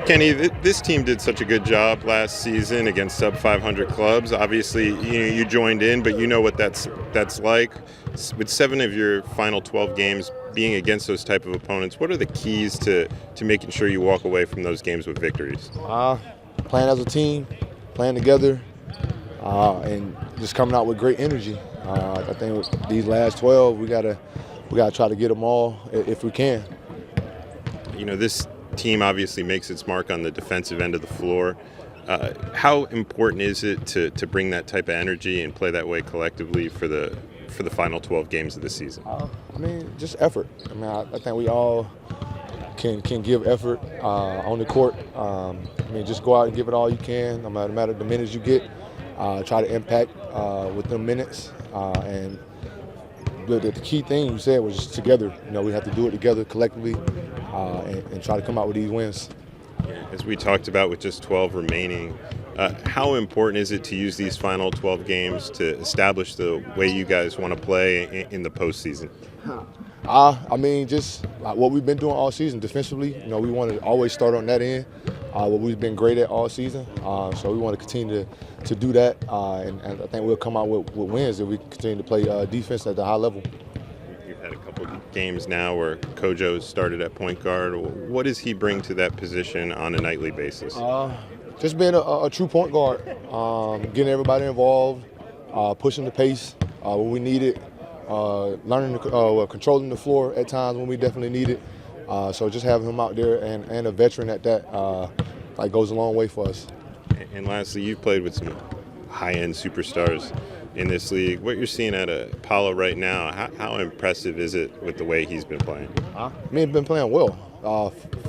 Kenny, this team did such a good job last season against sub-500 clubs. Obviously, you joined in, but you know what that's like. With 7 of your final 12 games being against those type of opponents, what are the keys to making sure you walk away from those games with victories? Playing as a team, playing together, and just coming out with great energy. I think these last 12, we gotta try to get them all if we can. This team obviously makes its mark on the defensive end of the floor. How important is it to bring that type of energy and play that way collectively for the final 12 games of the season? Just effort. I think we all can give effort on the court. Just go out and give it all you can, no matter the minutes you get. Try to impact with them minutes. And the key thing you said was just together. We have to do it together collectively and try to come out with these wins. As we talked about with just 12 remaining, how important is it to use these final 12 games to establish the way you guys want to play in the postseason? Just like what we've been doing all season defensively. We want to always start on that end. What we've been great at all season. So we want to continue to do that, and I think we'll come out with wins if we continue to play defense at the high level. You've had a couple of games now where Kojo started at point guard. What does he bring to that position on a nightly basis? Just being a true point guard, getting everybody involved, pushing the pace when we need it, learning controlling the floor at times when we definitely need it. So just having him out there and a veteran at that goes a long way for us. And lastly, you've played with some high-end superstars in this league. What you're seeing out of Paolo right now, how impressive is it with the way he's been playing? He's been playing well.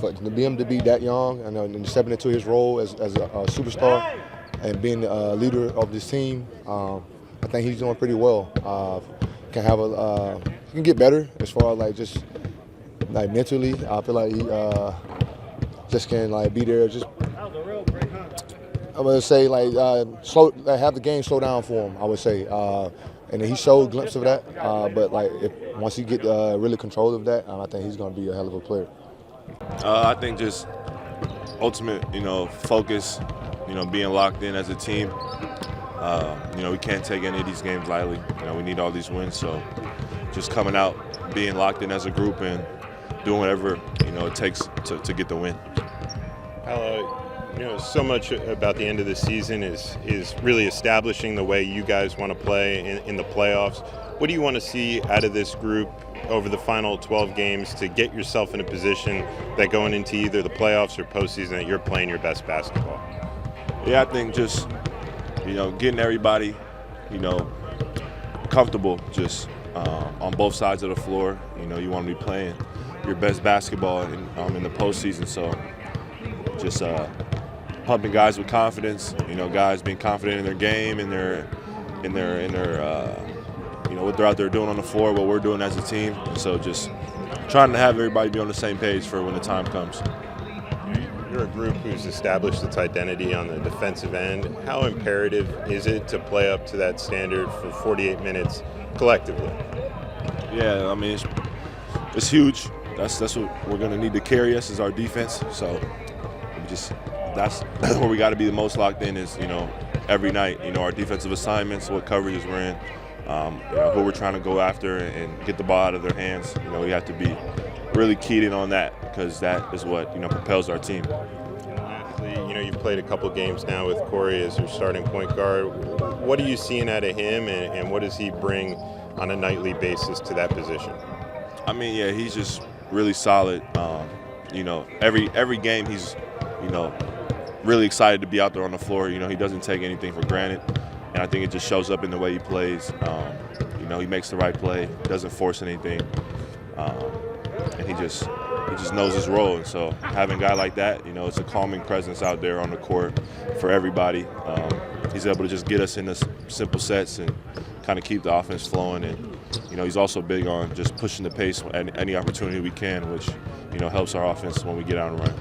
For him to be that young and stepping into his role as a superstar and being the leader of this team, I think he's doing pretty well. He can get better as far as just mentally. I feel like he just can be there. I would say have the game slow down for him. I would say, and he showed a glimpse of that. But once he get really control of that, I think he's going to be a hell of a player. I think just ultimate, focus, being locked in as a team. We can't take any of these games lightly. We need all these wins. So just coming out, being locked in as a group and doing whatever, it takes to get the win. So much about the end of the season is really establishing the way you guys want to play in the playoffs. What do you want to see out of this group over the final 12 games to get yourself in a position that going into either the playoffs or postseason that you're playing your best basketball? Yeah, I think just, getting everybody, comfortable just on both sides of the floor. You want to be playing your best basketball in the postseason. So just pumping guys with confidence, guys being confident in their game and what they're out there doing on the floor, what we're doing as a team. So just trying to have everybody be on the same page for when the time comes. You're a group who's established its identity on the defensive end. How imperative is it to play up to that standard for 48 minutes collectively? Yeah, it's huge. That's what we're going to need to carry us is our defense. So that's where we got to be the most locked in is, every night, our defensive assignments, what coverages we're in, who we're trying to go after and get the ball out of their hands. We have to be really keyed in on that because that is what, propels our team. Lastly, you've played a couple games now with Corey as your starting point guard. What are you seeing out of him and what does he bring on a nightly basis to that position? He's just really solid. Every game he's, really excited to be out there on the floor. He doesn't take anything for granted, and I think it just shows up in the way he plays. He makes the right play, doesn't force anything, and he just knows his role. And so having a guy like that, it's a calming presence out there on the court for everybody. He's able to just get us into simple sets and kind of keep the offense flowing. And he's also big on just pushing the pace at any opportunity we can, which helps our offense when we get out and run.